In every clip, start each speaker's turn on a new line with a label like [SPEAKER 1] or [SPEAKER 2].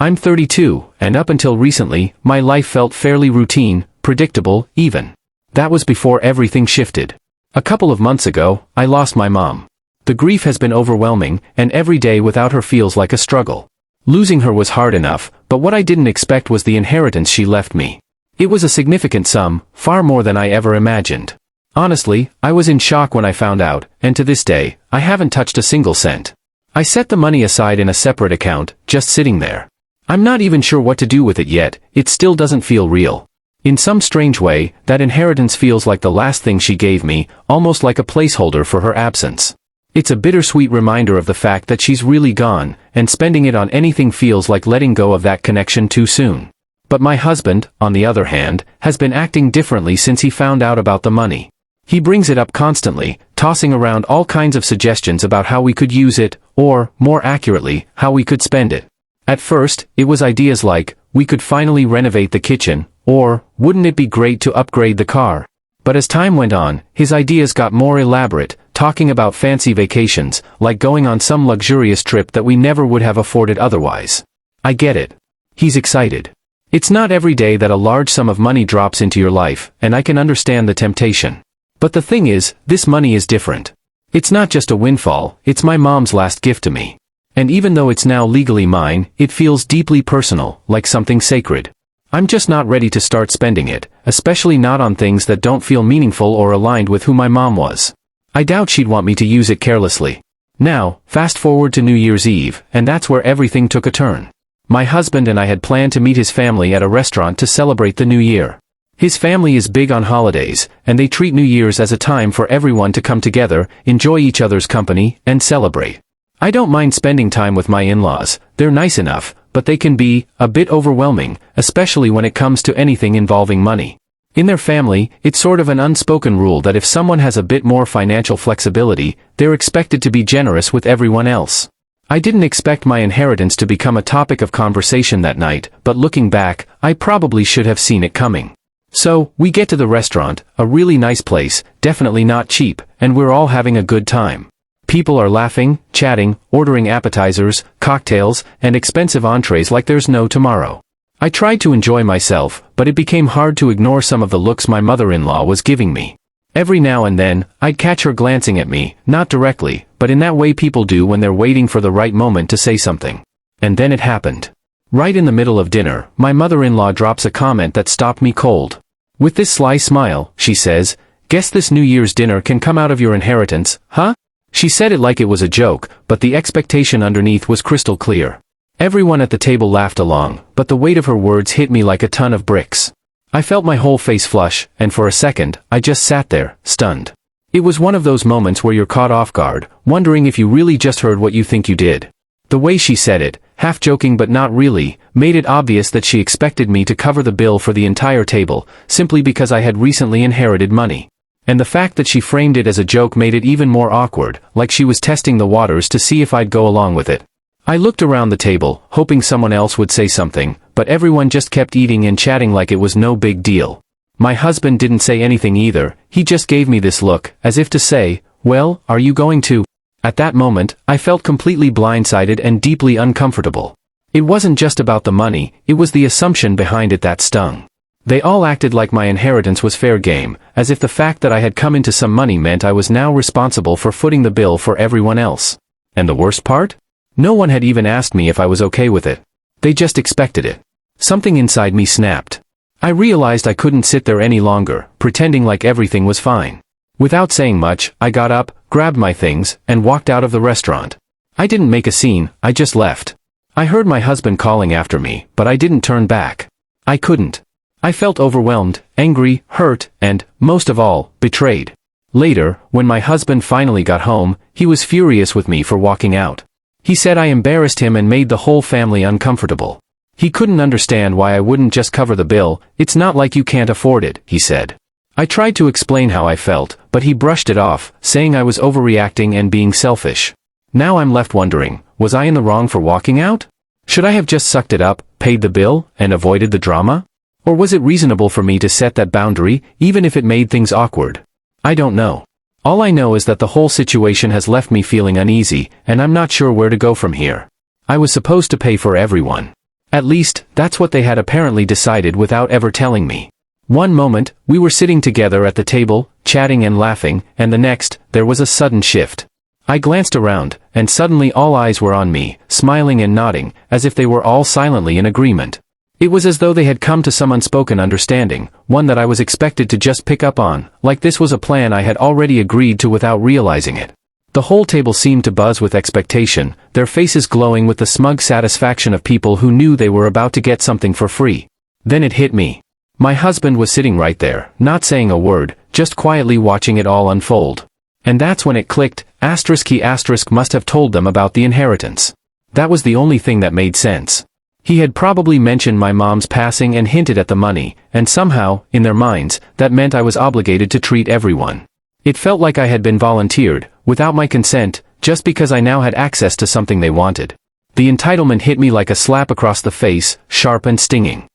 [SPEAKER 1] I'm 32, and up until recently, my life felt fairly routine, predictable, even. That was before everything shifted. A couple of months ago, I lost my mom. The grief has been overwhelming, and every day without her feels like a struggle. Losing her was hard enough, but what I didn't expect was the inheritance she left me. It was a significant sum, far more than I ever imagined. Honestly, I was in shock when I found out, and to this day, I haven't touched a single cent. I set the money aside in a separate account, just sitting there. I'm not even sure what to do with it yet, it still doesn't feel real. In some strange way, that inheritance feels like the last thing she gave me, almost like a placeholder for her absence. It's a bittersweet reminder of the fact that she's really gone, and spending it on anything feels like letting go of that connection too soon. But my husband, on the other hand, has been acting differently since he found out about the money. He brings it up constantly, tossing around all kinds of suggestions about how we could use it, or, more accurately, how we could spend it. At first, it was ideas like, we could finally renovate the kitchen, or, wouldn't it be great to upgrade the car? But as time went on, his ideas got more elaborate, talking about fancy vacations, like going on some luxurious trip that we never would have afforded otherwise. I get it. He's excited. It's not every day that a large sum of money drops into your life, and I can understand the temptation. But the thing is, this money is different. It's not just a windfall, it's my mom's last gift to me. And even though it's now legally mine, it feels deeply personal, like something sacred. I'm just not ready to start spending it, especially not on things that don't feel meaningful or aligned with who my mom was. I doubt she'd want me to use it carelessly. Now, fast forward to New Year's Eve, and that's where everything took a turn. My husband and I had planned to meet his family at a restaurant to celebrate the new year. His family is big on holidays, and they treat New Year's as a time for everyone to come together, enjoy each other's company, and celebrate. I don't mind spending time with my in-laws, they're nice enough, but they can be a bit overwhelming, especially when it comes to anything involving money. In their family, it's sort of an unspoken rule that if someone has a bit more financial flexibility, they're expected to be generous with everyone else. I didn't expect my inheritance to become a topic of conversation that night, but looking back, I probably should have seen it coming. So, we get to the restaurant, a really nice place, definitely not cheap, and we're all having a good time. People are laughing, chatting, ordering appetizers, cocktails, and expensive entrees like there's no tomorrow. I tried to enjoy myself, but it became hard to ignore some of the looks my mother-in-law was giving me. Every now and then, I'd catch her glancing at me, not directly, but in that way people do when they're waiting for the right moment to say something. And then it happened. Right in the middle of dinner, my mother-in-law drops a comment that stopped me cold. With this sly smile, she says, "Guess this New Year's dinner can come out of your inheritance, huh?" She said it like it was a joke, but the expectation underneath was crystal clear. Everyone at the table laughed along, but the weight of her words hit me like a ton of bricks. I felt my whole face flush, and for a second, I just sat there, stunned. It was one of those moments where you're caught off guard, wondering if you really just heard what you think you did. The way she said it, half joking but not really, made it obvious that she expected me to cover the bill for the entire table, simply because I had recently inherited money. And the fact that she framed it as a joke made it even more awkward, like she was testing the waters to see if I'd go along with it. I looked around the table, hoping someone else would say something, but everyone just kept eating and chatting like it was no big deal. My husband didn't say anything either, he just gave me this look, as if to say, "Well, are you going to?" At that moment, I felt completely blindsided and deeply uncomfortable. It wasn't just about the money, it was the assumption behind it that stung. They all acted like my inheritance was fair game, as if the fact that I had come into some money meant I was now responsible for footing the bill for everyone else. And the worst part? No one had even asked me if I was okay with it. They just expected it. Something inside me snapped. I realized I couldn't sit there any longer, pretending like everything was fine. Without saying much, I got up, grabbed my things, and walked out of the restaurant. I didn't make a scene, I just left. I heard my husband calling after me, but I didn't turn back. I couldn't. I felt overwhelmed, angry, hurt, and, most of all, betrayed. Later, when my husband finally got home, he was furious with me for walking out. He said I embarrassed him and made the whole family uncomfortable. He couldn't understand why I wouldn't just cover the bill, "It's not like you can't afford it," he said. I tried to explain how I felt, but he brushed it off, saying I was overreacting and being selfish. Now I'm left wondering, was I in the wrong for walking out? Should I have just sucked it up, paid the bill, and avoided the drama? Or was it reasonable for me to set that boundary, even if it made things awkward? I don't know. All I know is that the whole situation has left me feeling uneasy, and I'm not sure where to go from here. I was supposed to pay for everyone. At least, that's what they had apparently decided without ever telling me. One moment, we were sitting together at the table, chatting and laughing, and the next, there was a sudden shift. I glanced around, and suddenly all eyes were on me, smiling and nodding, as if they were all silently in agreement. It was as though they had come to some unspoken understanding, one that I was expected to just pick up on, like this was a plan I had already agreed to without realizing it. The whole table seemed to buzz with expectation, their faces glowing with the smug satisfaction of people who knew they were about to get something for free. Then it hit me. My husband was sitting right there, not saying a word, just quietly watching it all unfold. And that's when it clicked, **** must have told them about the inheritance. That was the only thing that made sense. He had probably mentioned my mom's passing and hinted at the money, and somehow, in their minds, that meant I was obligated to treat everyone. It felt like I had been volunteered, without my consent, just because I now had access to something they wanted. The entitlement hit me like a slap across the face, sharp and stinging.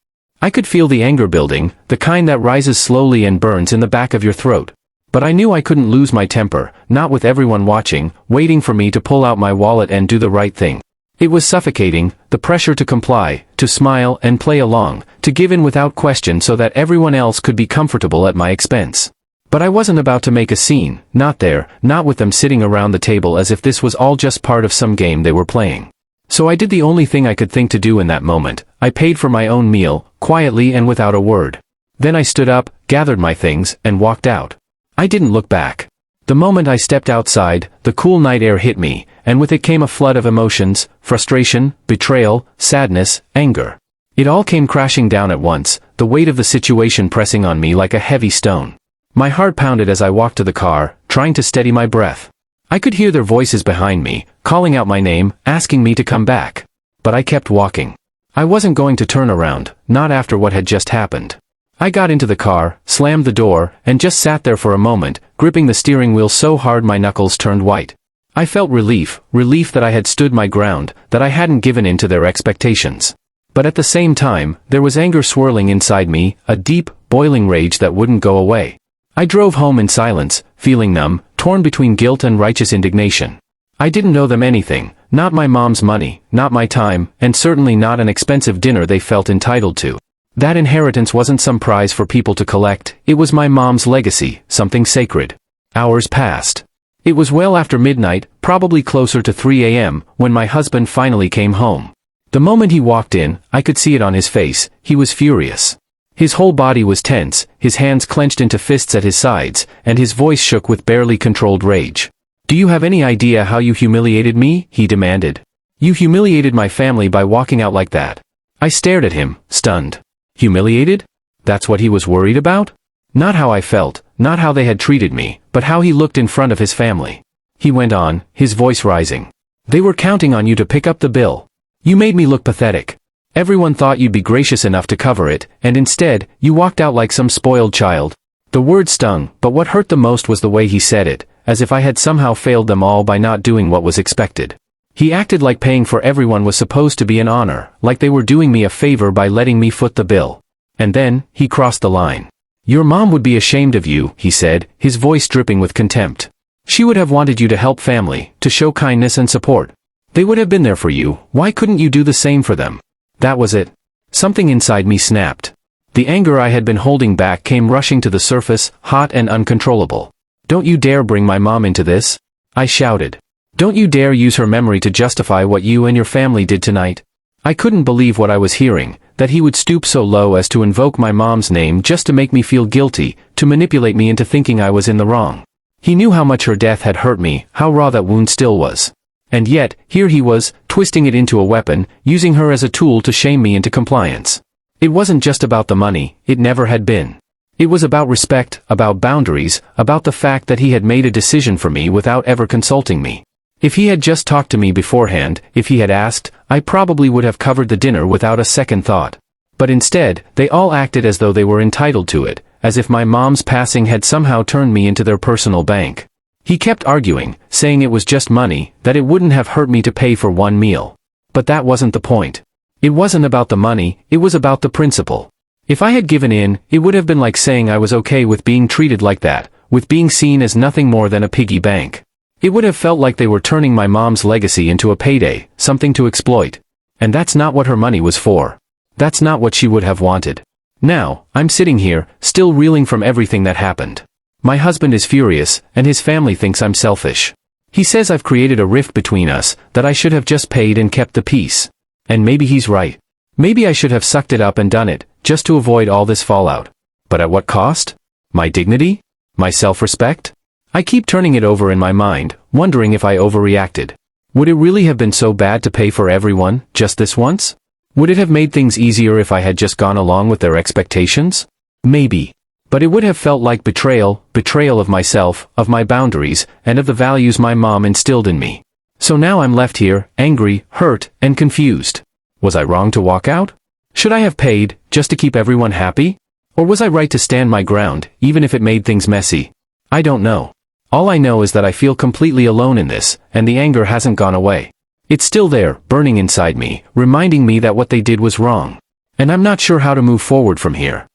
[SPEAKER 1] I could feel the anger building, the kind that rises slowly and burns in the back of your throat. But I knew I couldn't lose my temper, not with everyone watching, waiting for me to pull out my wallet and do the right thing. It was suffocating, the pressure to comply, to smile and play along, to give in without question so that everyone else could be comfortable at my expense. But I wasn't about to make a scene, not there, not with them sitting around the table as if this was all just part of some game they were playing. So I did the only thing I could think to do in that moment. I paid for my own meal, quietly and without a word. Then I stood up, gathered my things, and walked out. I didn't look back. The moment I stepped outside, the cool night air hit me, and with it came a flood of emotions, frustration, betrayal, sadness, anger. It all came crashing down at once, the weight of the situation pressing on me like a heavy stone. My heart pounded as I walked to the car, trying to steady my breath. I could hear their voices behind me, calling out my name, asking me to come back. But I kept walking. I wasn't going to turn around, not after what had just happened. I got into the car, slammed the door, and just sat there for a moment, gripping the steering wheel so hard my knuckles turned white. I felt relief that I had stood my ground, that I hadn't given in to their expectations. But at the same time, there was anger swirling inside me, a deep, boiling rage that wouldn't go away. I drove home in silence, feeling numb, torn between guilt and righteous indignation. I didn't owe them anything, not my mom's money, not my time, and certainly not an expensive dinner they felt entitled to. That inheritance wasn't some prize for people to collect, it was my mom's legacy, something sacred. Hours passed. It was well after midnight, probably closer to 3 a.m., when my husband finally came home. The moment he walked in, I could see it on his face, he was furious. His whole body was tense, his hands clenched into fists at his sides, and his voice shook with barely controlled rage. "Do you have any idea how you humiliated me?" he demanded. "You humiliated my family by walking out like that." I stared at him, stunned. Humiliated? That's what he was worried about? Not how I felt, not how they had treated me, but how he looked in front of his family. He went on, his voice rising. "They were counting on you to pick up the bill. You made me look pathetic. Everyone thought you'd be gracious enough to cover it, and instead, you walked out like some spoiled child." The word stung, but what hurt the most was the way he said it, as if I had somehow failed them all by not doing what was expected. He acted like paying for everyone was supposed to be an honor, like they were doing me a favor by letting me foot the bill. And then, he crossed the line. "Your mom would be ashamed of you," he said, his voice dripping with contempt. "She would have wanted you to help family, to show kindness and support. They would have been there for you, why couldn't you do the same for them?" That was it. Something inside me snapped. The anger I had been holding back came rushing to the surface, hot and uncontrollable. "Don't you dare bring my mom into this!" I shouted. "Don't you dare use her memory to justify what you and your family did tonight." I couldn't believe what I was hearing, that he would stoop so low as to invoke my mom's name just to make me feel guilty, to manipulate me into thinking I was in the wrong. He knew how much her death had hurt me, how raw that wound still was. And yet, here he was, twisting it into a weapon, using her as a tool to shame me into compliance. It wasn't just about the money, it never had been. It was about respect, about boundaries, about the fact that he had made a decision for me without ever consulting me. If he had just talked to me beforehand, if he had asked, I probably would have covered the dinner without a second thought. But instead, they all acted as though they were entitled to it, as if my mom's passing had somehow turned me into their personal bank. He kept arguing, saying it was just money, that it wouldn't have hurt me to pay for one meal. But that wasn't the point. It wasn't about the money, it was about the principle. If I had given in, it would have been like saying I was okay with being treated like that, with being seen as nothing more than a piggy bank. It would have felt like they were turning my mom's legacy into a payday, something to exploit. And that's not what her money was for. That's not what she would have wanted. Now, I'm sitting here, still reeling from everything that happened. My husband is furious, and his family thinks I'm selfish. He says I've created a rift between us, that I should have just paid and kept the peace. And maybe he's right. Maybe I should have sucked it up and done it, just to avoid all this fallout. But at what cost? My dignity? My self-respect? I keep turning it over in my mind, wondering if I overreacted. Would it really have been so bad to pay for everyone, just this once? Would it have made things easier if I had just gone along with their expectations? Maybe. But it would have felt like betrayal of myself, of my boundaries, and of the values my mom instilled in me. So now I'm left here, angry, hurt, and confused. Was I wrong to walk out? Should I have paid, just to keep everyone happy? Or was I right to stand my ground, even if it made things messy? I don't know. All I know is that I feel completely alone in this, and the anger hasn't gone away. It's still there, burning inside me, reminding me that what they did was wrong. And I'm not sure how to move forward from here.